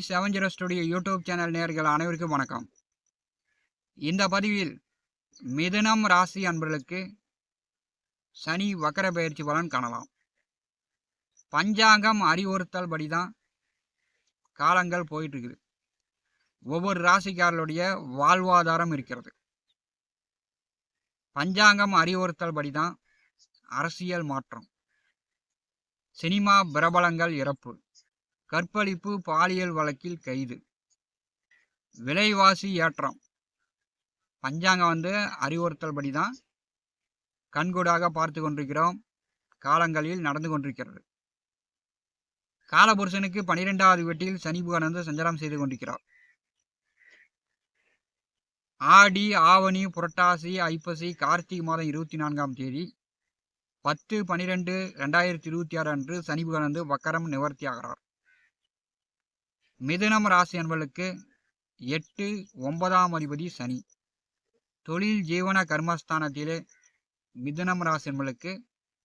செவஞ்சர studio YouTube channel நேயர்கள் அனைவருக்கும் வணக்கம். இந்த பதிவில் மிதுனம் ராசி அன்பர்களுக்கு சனி வக்கர பயிற்சி பலன் காணலாம். பஞ்சாங்கம் அறிவுறுத்தல் படிதான் காலங்கள் போயிட்டு இருக்குது. ஒவ்வொரு ராசிக்காரர்களுடைய வாழ்வாதாரம் இருக்கிறது. பஞ்சாங்கம் அறிவுறுத்தல் படிதான் அரசியல் மாற்றம், சினிமா பிரபலங்கள் இறப்பு, கற்பழிப்பு, பாலியல் வழக்கில் கைது, விலைவாசி ஏற்றம். பஞ்சாங்கம் அறிவுறுத்தல் படி தான் கண்கூடாக பார்த்து கொண்டிருக்கிறோம். காலங்களில் நடந்து கொண்டிருக்கிறது. காலபுருஷனுக்கு 12வது வீட்டில் சனி புகன் சஞ்சாரம் செய்து கொண்டிருக்கிறார். ஆடி, ஆவணி, புரட்டாசி, ஐப்பசி, கார்த்திகை மாதம் 24ஆம் தேதி 10/12/2026 அன்று சனி புகன் வக்கரம் நிவர்த்தி ஆகிறார். மிதுனம் ராசி அன்பர்களுக்கு 8, 9ஆம் அதிபதி சனி. தொழில் ஜீவன கர்மஸ்தானத்திலே மிதுனம் ராசி அன்பர்களுக்கு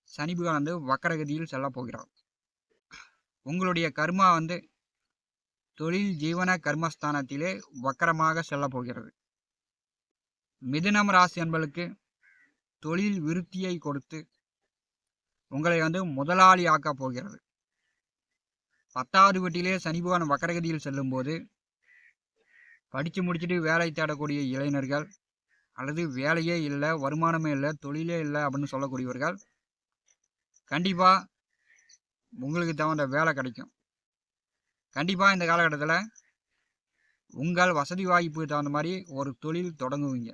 சனி புகன் வக்கரகதியில் செல்ல போகிறார். உங்களுடைய கர்மா தொழில் ஜீவன கர்மஸ்தானத்திலே வக்கரமாக செல்ல போகிறது. மிதுனம் ராசி அன்பர்களுக்கு தொழில் விருத்தியை கொடுத்து உங்களை முதலாளி ஆக்க போகிறது. 10வது வீட்டிலே சனி பகவான் வக்கரகதியில் செல்லும் போது படித்து முடிச்சுட்டு வேலை தேடக்கூடிய இளைஞர்கள் அல்லது வேலையே இல்லை, வருமானமே இல்லை, தொழிலே இல்லை அப்படின்னு சொல்லக்கூடியவர்கள் கண்டிப்பாக உங்களுக்கு தகுந்த வேலை கிடைக்கும். கண்டிப்பாக இந்த காலகட்டத்தில் உங்கள் வசதி வாய்ப்புக்கு தகுந்த மாதிரி ஒரு தொழில் தொடங்குவீங்க.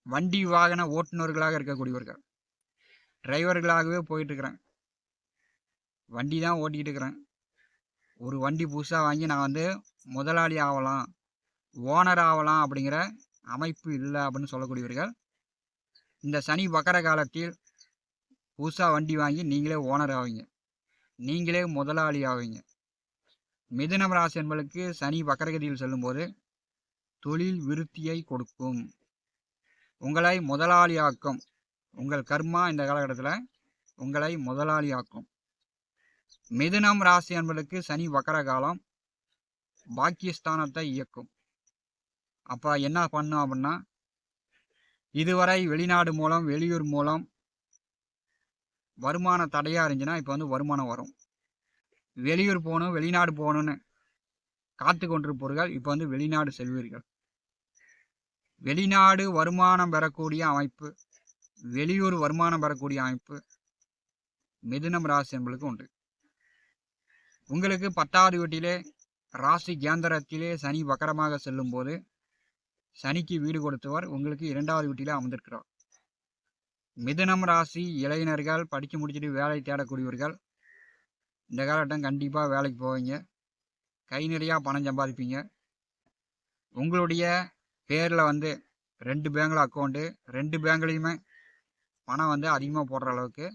வண்டி வாகன ஓட்டுநர்களாக இருக்கக்கூடியவர்கள், டிரைவர்களாகவே போயிட்டுருக்கிறேன், வண்டி தான் ஓட்டிக்கிட்டு இருக்கிறேன், ஒரு வண்டி புதுசாக வாங்கி நான் முதலாளி ஆகலாம், ஓனர் ஆகலாம் அப்படிங்கிற அமைப்பு இல்லை அப்படின்னு சொல்லக்கூடியவர்கள் இந்த சனி வக்கர காலத்தில் புதுசாக வண்டி வாங்கி நீங்களே ஓனர் ஆவீங்க, நீங்களே முதலாளி ஆவீங்க. மிதுனம் ராசி என்பதற்கு சனி வக்கரகதியில் செல்லும்போது தொழில் விருத்தியை கொடுக்கும், உங்களை முதலாளியாக்கும். உங்கள் கர்மா இந்த காலகட்டத்தில் உங்களை முதலாளியாக்கும். மிதுனம் ராசி என்பதற்கு சனி வக்கர காலம் பாக்கியஸ்தானத்தை இயக்கும். அப்போ என்ன பண்ணும் அப்படின்னா, இதுவரை வெளிநாடு மூலம் வெளியூர் மூலம் வருமான தடையாக இருந்துச்சுன்னா இப்போ வருமானம் வரும். வெளியூர் போகணும், வெளிநாடு போகணுன்னு காத்து கொண்டிருப்பவர்கள் இப்போ வெளிநாடு செல்வீர்கள். வெளிநாடு வருமானம் பெறக்கூடிய அமைப்பு, வெளியூர் வருமானம் பெறக்கூடிய அமைப்பு மிதுனம் ராசி என்பதுக்கு உண்டு. உங்களுக்கு 10வது வீட்டிலே ராசி கேந்திரத்திலே சனி வக்கரமாக செல்லும் போது சனிக்கு வீடு கொடுத்தவர் உங்களுக்கு 2வது வீட்டிலே அமர்ந்திருக்கிறார். மிதுனம் ராசி இளைஞர்கள், படித்து முடிச்சுட்டு வேலை தேடக்கூடியவர்கள் இந்த காலகட்டம் கண்டிப்பாக வேலைக்கு போவீங்க, கை நிறையா பணம் சம்பாதிப்பீங்க. உங்களுடைய பேரில் 2 பேங்கில் அக்கௌண்ட்டு, 2 பேங்க்லேயுமே பணம் அதிகமாக போடுற அளவுக்கு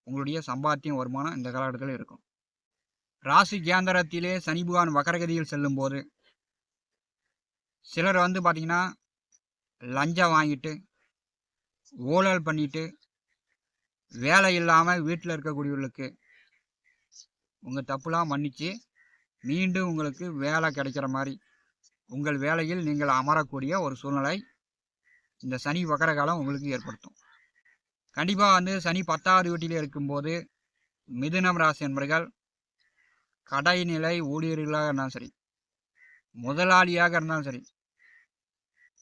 உங்களுடைய சம்பாத்தியம் வருமானம் இந்த காலகட்டத்தில் இருக்கும். ராசி கேந்திரத்திலே சனி பகவான் வக்கரகதியில் செல்லும் போது சிலர் பார்த்தீங்கன்னா லஞ்சம் வாங்கிட்டு ஊழல் பண்ணிட்டு வேலை இல்லாமல் வீட்டில் இருக்கக்கூடியவர்களுக்கு உங்கள் தப்புலாம் மன்னிச்சு மீண்டும் உங்களுக்கு வேலை கிடைக்கிற மாதிரி உங்கள் வேலையில் நீங்கள் அமரக்கூடிய ஒரு சூழ்நிலை இந்த சனி வக்கர காலம் உங்களுக்கு ஏற்படுத்தும். கண்டிப்பாக சனி 10வது வீட்டில் இருக்கும்போது மிதுனம் ராசி என்பவர்கள் கடைநிலை ஊழியர்களாக இருந்தாலும் சரி, முதலாளியாக இருந்தாலும் சரி,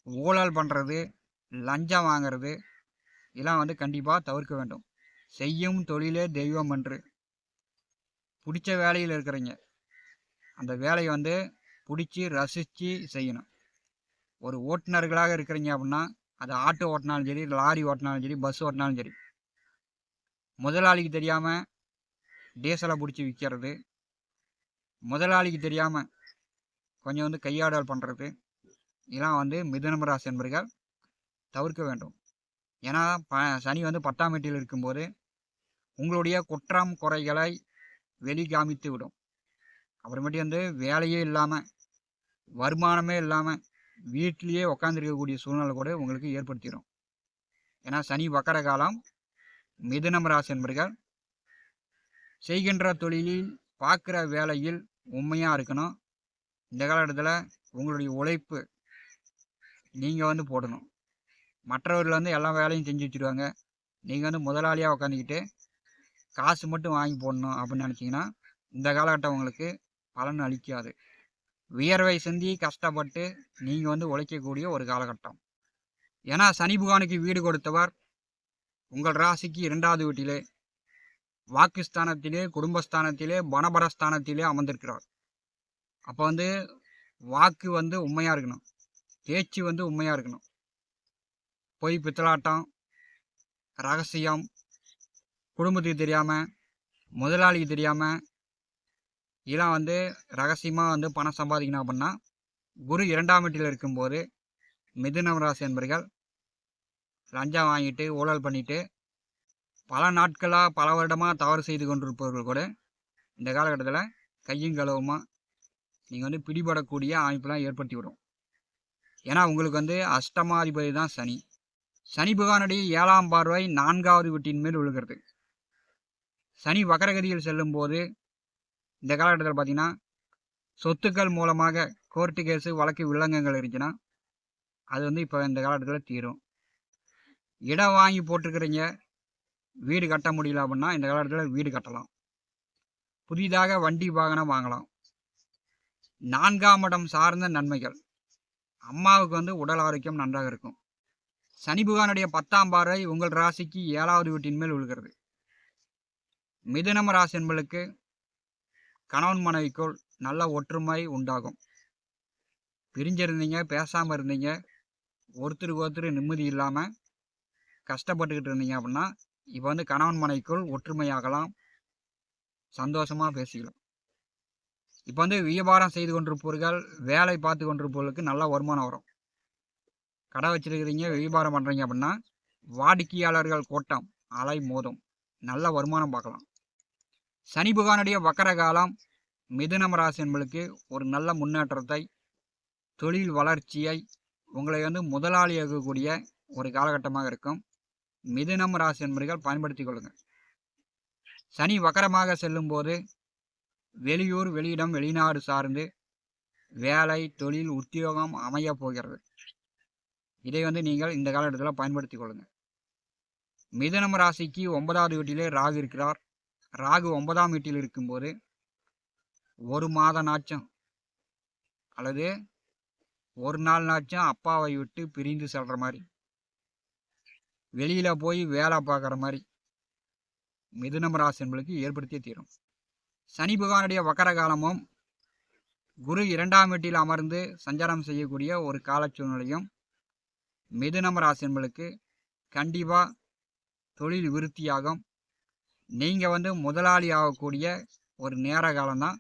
ஊழல் பண்ணுறது, லஞ்சம் வாங்கிறது இதெல்லாம் கண்டிப்பாக தவிர்க்க வேண்டும். செய்யும் தொழிலே தெய்வம் என்று பிடிச்ச வேலையில் இருக்கிறீங்க, அந்த வேலையை பிடிச்சி ரசித்து செய்யணும். ஒரு ஓட்டுநர்களாக இருக்கிறீங்க அப்படின்னா அது ஆட்டோ ஓட்டினாலும் சரி, லாரி ஓட்டினாலும் சரி, பஸ் ஓட்டினாலும் சரி, முதலாளிக்கு தெரியாமல் டீசலை பிடிச்சி விற்கிறது, முதலாளிக்கு தெரியாமல் கொஞ்சம் கையாடல் பண்ணுறது இதெல்லாம் மிதுனம் ராசி என்பவர்கள் தவிர்க்க வேண்டும். ஏன்னா சனி 10ஆம் வீட்டில் இருக்கும்போது உங்களுடைய குற்றம் குறைகளை வெளிக்காமித்து விடும். அப்புறமேட்டு வேலையே இல்லாமல் வருமானமே இல்லாமல் வீட்டிலேயே உட்காந்துருக்கக்கூடிய சூழ்நிலை கூட உங்களுக்கு ஏற்படுத்திடும். ஏன்னா சனி வக்கர காலம் மிதுனம் ராசி என்பவர்கள் செய்கின்ற தொழிலில் பார்க்குற வேலையில் உண்மையாக இருக்கணும். இந்த காலகட்டத்தில் உங்களுடைய உழைப்பு நீங்கள் வந்து போடணும். மற்றவர்கள் வந்து எல்லா வேலையும் செஞ்சு வச்சுருவாங்க. நீங்கள் வந்து முதலாளியாக உட்காந்துக்கிட்டு காசு மட்டும் வாங்கி போடணும் அப்படின்னு நினச்சிங்கன்னா இந்த காலகட்டம் உங்களுக்கு பலன் அளிக்காது. வியர்வை சிந்தி கஷ்டப்பட்டு நீங்கள் வந்து உழைக்கக்கூடிய ஒரு காலகட்டம். ஏன்னா சனி பகவானுக்கு வீடு கொடுத்தவர் உங்கள் ராசிக்கு 2வது வீட்டிலே, வாக்குஸ்தானத்திலே, குடும்பஸ்தானத்திலே, பணபரஸ்தானத்திலே அமர்ந்திருக்கிறார். அப்போ வந்து வாக்கு வந்து உண்மையாக இருக்கணும், பேச்சு வந்து உண்மையாக இருக்கணும். பொய் பித்தலாட்டம், ரகசியம், குடும்பத்துக்கு தெரியாமல், முதலாளிக்கு தெரியாமல் இதெல்லாம் வந்து ரகசியமாக வந்து பணம் சம்பாதிக்கணும் அப்படின்னா குரு 2ஆம் வீட்டில் இருக்கும்போது மிதுனம் ராசி என்பர்கள் லஞ்சம் வாங்கிட்டு ஊழல் பண்ணிட்டு பல நாட்களாக பல வருடமாக தவறு செய்து கொண்டிருப்பவர்கள் கூட இந்த காலகட்டத்தில் கையும் களவுமா நீங்கள் வந்து பிடிபடக்கூடிய அமைப்பெல்லாம் ஏற்படுத்தி விடும். ஏன்னா உங்களுக்கு வந்து அஷ்டமாதிபதி தான் சனி. சனி பகவானுடைய 7ஆம் பார்வை 4வது வீட்டின் மேல் விழுகிறது. சனி வக்கரகதியில் செல்லும் போது இந்த காலகட்டத்தில் பார்த்தீங்கன்னா சொத்துக்கள் மூலமாக கோர்ட்டு கேஸு வழக்கு வில்லங்கங்கள் இருந்துச்சுன்னா அது வந்து இப்போ இந்த காலகட்டத்தில் தீரும். இடம் வாங்கி போட்டிருக்கிறீங்க, வீடு கட்ட முடியல அப்படின்னா இந்த காலகட்டத்தில் வீடு கட்டலாம். புதிதாக வண்டி வாகனம் வாங்கலாம். 4ஆம் இடம் சார்ந்த நன்மைகள், அம்மாவுக்கு வந்து உடல் ஆரோக்கியம் நன்றாக இருக்கும். சனி பகவானுடைய 10ஆம் பார்வை உங்கள் ராசிக்கு 7வது வீட்டின் மேல் விழுகிறது. மிதுனம் ராசி என்பளுக்கு கணவன் மனைவிக்குள் நல்ல ஒற்றுமை உண்டாகும். பிரிஞ்சிருந்தீங்க, பேசாமல் இருந்தீங்க, ஒருத்தருக்கு ஒருத்தர் நிம்மதி இல்லாமல் கஷ்டப்பட்டுக்கிட்டு இருந்தீங்க அப்படின்னா இப்போ வந்து கணவன் மனைவிக்குள் ஒற்றுமையாகலாம், சந்தோஷமாக பேசிக்கலாம். இப்போ வந்து வியாபாரம் செய்து கொண்டிருப்பவர்கள், வேலை பார்த்து கொண்டிருப்பவர்களுக்கு நல்ல வருமானம் வரும். கடை வச்சிருக்கிறீங்க, வியாபாரம் பண்ணுறீங்க அப்படின்னா வாடிக்கையாளர்கள் கூட்டம் அலை மோதும், நல்ல வருமானம் பார்க்கலாம். சனி பகவானுடைய வக்கர காலம் மிதுனம் ராசி என்பளுக்கு ஒரு நல்ல முன்னேற்றத்தை, தொழில் வளர்ச்சியை, உங்களை வந்து முதலாளியாகக்கூடிய ஒரு காலகட்டமாக இருக்கும். மிதுனம் ராசி என்பர்கள் பயன்படுத்தி கொள்ளுங்கள். சனி வக்கரமாக செல்லும் போது வெளியூர், வெளியிடம், வெளிநாடு சார்ந்து வேலை, தொழில், உத்தியோகம் அமைய போகிறது. இதை வந்து நீங்கள் இந்த காலகட்டத்தில் பயன்படுத்தி கொள்ளுங்கள். மிதுனம் ராசிக்கு 9வது வீட்டிலே ராகு இருக்கிறார். ராகு 9ஆம் வீட்டில் இருக்கும்போது ஒரு மாத நாச்சும் அல்லது ஒரு நாள் நாச்சும் அப்பாவை விட்டு பிரிந்து செல்கிற மாதிரி, வெளியில் போய் வேலை பார்க்குற மாதிரி மிதுனம் ராசி என்பளுக்கு ஏற்படுத்தியே தீரும். சனி பகவானுடைய வக்கர காலமும் குரு 2ஆம் வீட்டில் அமர்ந்து சஞ்சாரம் செய்யக்கூடிய ஒரு கால சூழ்நிலையும் மிதுனம் ராசி என்பளுக்கு கண்டிப்பாக தொழில் விருத்தியாகும். நீங்கள் வந்து முதலாளி ஆகக்கூடிய ஒரு நேர காலம்தான்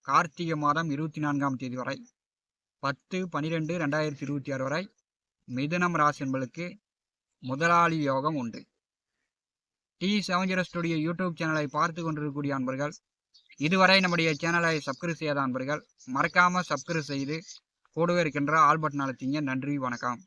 கார்த்திகை மாதம் 24ஆம் தேதி வரை, 10/12/2026 வரை மிதுனம் ராசி என்பளுக்கு முதலாளி யோகம் உண்டு. T70 ஸ்டுடியோ யூடியூப் சேனலை பார்த்து கொண்டிருக்கக்கூடிய அன்பர்கள், இதுவரை நம்முடைய சேனலை சப்ஸ்கிரைப் செய்யாத அன்பர்கள் மறக்காமல் சப்ஸ்கிரைப் செய்து கூடவே இருக்கின்ற ஆல் பட்டன் அழுத்திங்க. நன்றி, வணக்கம்.